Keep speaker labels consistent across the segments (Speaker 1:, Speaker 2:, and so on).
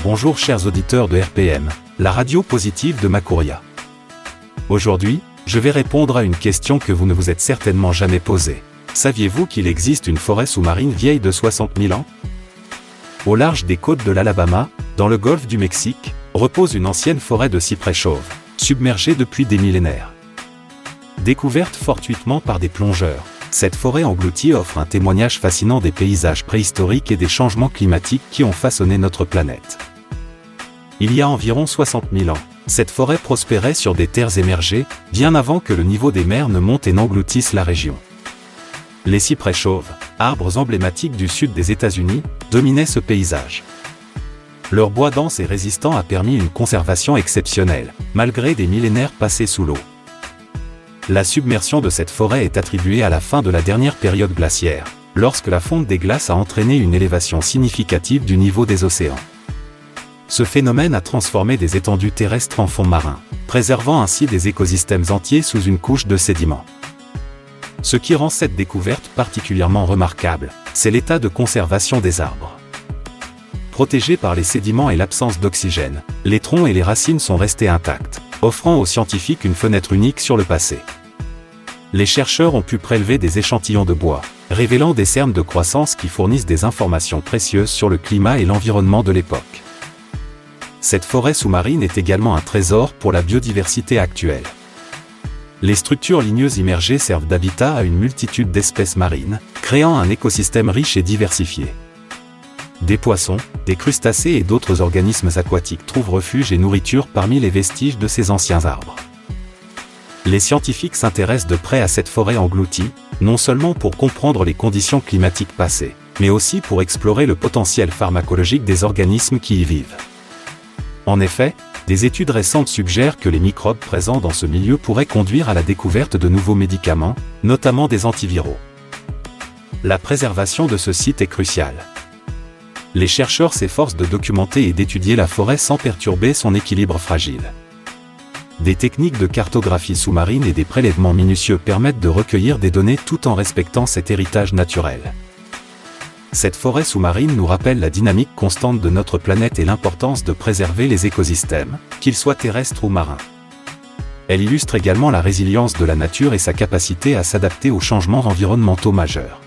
Speaker 1: Bonjour chers auditeurs de RPM, la radio positive de Makuria. Aujourd'hui, je vais répondre à une question que vous ne vous êtes certainement jamais posée. Saviez-vous qu'il existe une forêt sous-marine vieille de 60 000 ans? Au large des côtes de l'Alabama, dans le golfe du Mexique, repose une ancienne forêt de cyprès chauve, submergée depuis des millénaires. Découverte fortuitement par des plongeurs, cette forêt engloutie offre un témoignage fascinant des paysages préhistoriques et des changements climatiques qui ont façonné notre planète. Il y a environ 60 000 ans, cette forêt prospérait sur des terres émergées, bien avant que le niveau des mers ne monte et n'engloutisse la région. Les cyprès chauves, arbres emblématiques du sud des États-Unis, dominaient ce paysage. Leur bois dense et résistant a permis une conservation exceptionnelle, malgré des millénaires passés sous l'eau. La submersion de cette forêt est attribuée à la fin de la dernière période glaciaire, lorsque la fonte des glaces a entraîné une élévation significative du niveau des océans. Ce phénomène a transformé des étendues terrestres en fonds marins, préservant ainsi des écosystèmes entiers sous une couche de sédiments. Ce qui rend cette découverte particulièrement remarquable, c'est l'état de conservation des arbres. Protégés par les sédiments et l'absence d'oxygène, les troncs et les racines sont restés intacts, offrant aux scientifiques une fenêtre unique sur le passé. Les chercheurs ont pu prélever des échantillons de bois, révélant des cernes de croissance qui fournissent des informations précieuses sur le climat et l'environnement de l'époque. Cette forêt sous-marine est également un trésor pour la biodiversité actuelle. Les structures ligneuses immergées servent d'habitat à une multitude d'espèces marines, créant un écosystème riche et diversifié. Des poissons, des crustacés et d'autres organismes aquatiques trouvent refuge et nourriture parmi les vestiges de ces anciens arbres. Les scientifiques s'intéressent de près à cette forêt engloutie, non seulement pour comprendre les conditions climatiques passées, mais aussi pour explorer le potentiel pharmacologique des organismes qui y vivent. En effet, des études récentes suggèrent que les microbes présents dans ce milieu pourraient conduire à la découverte de nouveaux médicaments, notamment des antiviraux. La préservation de ce site est cruciale. Les chercheurs s'efforcent de documenter et d'étudier la forêt sans perturber son équilibre fragile. Des techniques de cartographie sous-marine et des prélèvements minutieux permettent de recueillir des données tout en respectant cet héritage naturel. Cette forêt sous-marine nous rappelle la dynamique constante de notre planète et l'importance de préserver les écosystèmes, qu'ils soient terrestres ou marins. Elle illustre également la résilience de la nature et sa capacité à s'adapter aux changements environnementaux majeurs.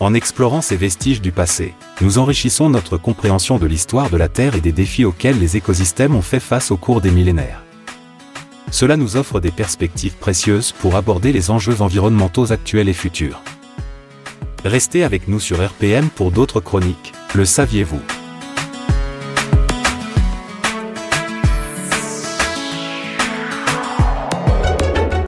Speaker 1: En explorant ces vestiges du passé, nous enrichissons notre compréhension de l'histoire de la Terre et des défis auxquels les écosystèmes ont fait face au cours des millénaires. Cela nous offre des perspectives précieuses pour aborder les enjeux environnementaux actuels et futurs. Restez avec nous sur RPM pour d'autres chroniques, le saviez-vous ?